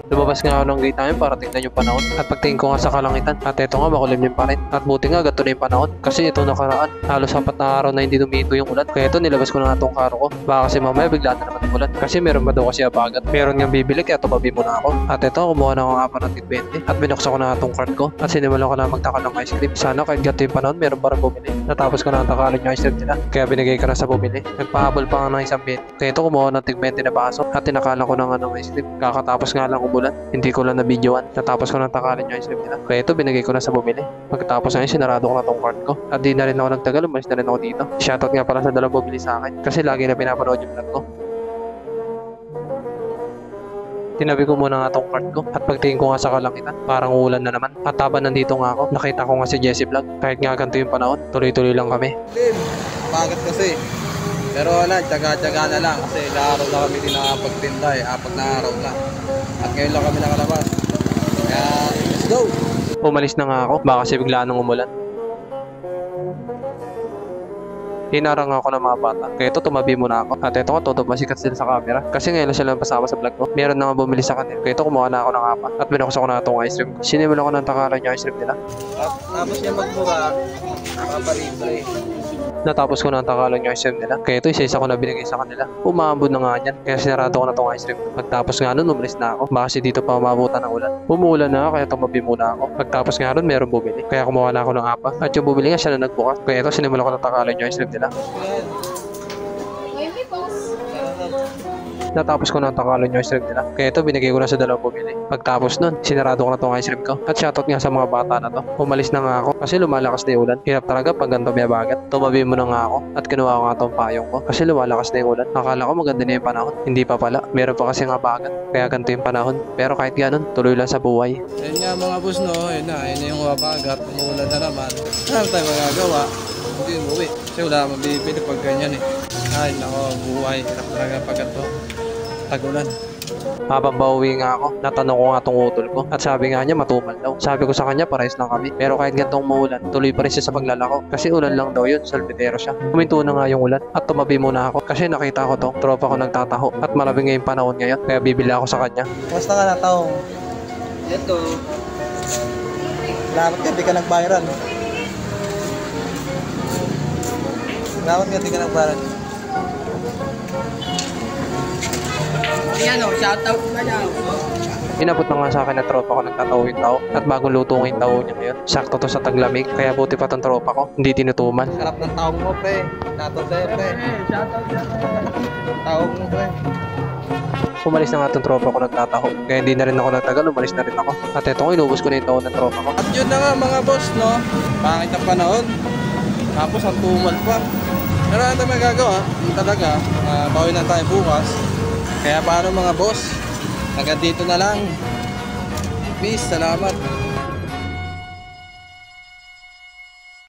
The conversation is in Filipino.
Lumabas nga ako ng gate namin para tingnan yung panahon. At pagtingin ko nga sa kalangitan, at eto nga makulimlim pa rin. At buti nga ganito na yung panahon. Kasi ito nakaraan, halos 4 na araw na hindi dumito yung ulan. Kaya ito nilabas ko na nga tong karo ko. Baka kasi mamaya bigla na naman umulan. Kasi meron ba daw kasi abagat. Meron nga bibili kaya tumabi muna ako. At ito kumuha na ako nga pa ng tig-20. At binuksan ko na nga tong cart ko. At sinimulan ko na magtaka ng ice cream. Sana kahit ganito yung panahon meron pa rin bumili. Natapos ko na takalan yung ice cream nila. Kaya binigay ko na sa bumili. Nagpahabol pa nga ng isang 20. Kaya ito kumuha ng tig-20 na baso. At tinakalan ko na nga ng ice cream. Kakatapos nga lang umulan. Hindi ko lang na videoan. Natapos ko na takalan yung ice cream nila. Kaya ito binigay ko na sa bumili. Pagkatapos na yun, sinarado ko na tong cart ko. At di na rin ako nagtagal. Umalis na rin ako dito. Shoutout nga pala sa dalawang bumili sa akin. Kasi lagi na pinapanood yung vlog ko. Tinabi ko muna nga tong cart ko at pagtingin ko nga sa kalangitan, parang ulan na naman. At habang nandito nga ako, nakita ko nga si Jesse Vlog. Kahit nga ganito yung panahon, tuloy-tuloy lang kami. Bakit kasi? Pero wala, tsaga-tsaga na lang kasi ilang araw na kami din nakapagtinda eh, 4 na araw na. At ngayon lang kami nakalabas. Kaya, let's go! Umalis na nga ako, baka kasi bigla nang umulan. Hinarang ako ng mga bata. Kaya ito tumabi muna ako. At ito nga todo masikat sila sa camera. Kasi ngayon lang sila pasama sa vlog ko. Meron na nga bumili sa kanila. Kaya ito kumuha na ako ng apat. At binuksan ko na itong ice cream. Sinimulan ko ng takaran yung ice cream nila. Tapos niya magmura, papalibre. Natapos ko na ang takalan yung ice cream nila. Kaya ito isa-isa ko na binigay sa kanila. Umambod na nga yan. Kaya sinarado ko na itong ice cream. Pagtapos nga nun, umalis na ako. Baka kasi dito pa umabutan ng ulan. Umuulan na kaya tumabi muna ako. Pagtapos nga nun, meron bumili. Kaya kumuha na ako ng apat. At yung bumili nga siya na nagbukas. Kaya ito sinimulan ko na takalan yung ice cream nila. Natapos ko na ang takalan yung ice cream nila. Kaya ito binigay ko na sa dalawang bumili. Pagtapos nun, sinarado ko na tong ice cream ko. At shoutout nga sa mga bata na to. Umalis na nga ako kasi lumalakas na yung ulan. Hirap talaga pag ganito may abagat. Tumabi mo na nga ako at kinuha ko nga tong payong ko kasi lumalakas na yung ulan. Akala ko maganda na yung panahon. Hindi pa pala. Meron pa kasi nga abagat. Kaya ganito yung panahon. Pero kahit ganun, tuloy lang sa buhay. Ayun nga mga boss no, ayun na yung abagat. Umuulan na naman. Ano tayo magagawa? Hindi umuwi. Kasi wala mabibili pag ganyan eh. Ay nako, buhay. Hirap talaga pag ito. Tagulan. Habang pauwi nga ako, natanong ko nga tong utol ko. At sabi nga niya matumal daw. Sabi ko sa kanya parehas lang kami. Pero kahit gantong maulan, tuloy pa rin siya sa paglalako. Kasi ulan lang daw yun, salpitero siya. Huminto na nga yung ulan at tumabi muna ako. Kasi nakita ko to, tropa ko nagtataho. At malamig nga yung panahon ngayon, kaya bibili ako sa kanya. Basta ka na taong. Ito. Dapat ka di ka nag-viral. Dapat ka di ka nag-viral. Yan o, shoutout na niya. Inabot na nga sa akin na tropa ko nagtataho yung tao. At bagong luto nga yung tao niya ngayon. Sakto to sa taglamig, kaya buti pa tong tropa ko. Hindi tinutuman. Sarap ng taong mo, pre. Shoutout sa'yo, pre. Shoutout na. Taong mo, pre. Umalis na nga tong tropa ko nagtataho. Kaya hindi na rin ako nagtagal, umalis na rin ako. At eto ko, inubos ko na yung tao ng tropa ko. At yun na nga mga boss, no? Pangit ang panahon. Tapos ang tumal pa. Pero ano tayo magagawa? Yung talaga, bawin na tayo bukas. Kaya paano mga boss? Hanggang dito na lang. Peace, salamat.